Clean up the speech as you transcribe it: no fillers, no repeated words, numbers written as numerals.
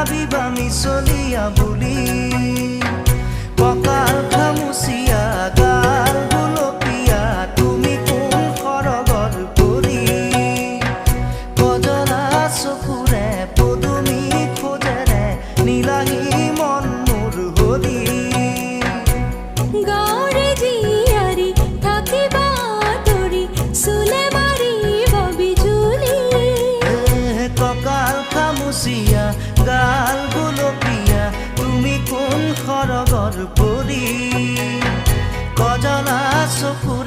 ভাবিবা মিছলিয়া বুলি কঁকাল খামুচিয়া গাল গুলপীয়া তুমি কোন সৰগৰ পৰি কজলা চকুৰে পদুমী খোজেৰে নীলাহী মন মোৰ হৰি গাঁৱৰে জীয়াৰী থাকিবা তৰি চুলে মাৰিব বিজুলি কঁকাল খামুচিয়া গাল গুলপীয়া তুমি কোন সৰগৰ পৰি কজলা চকুৰে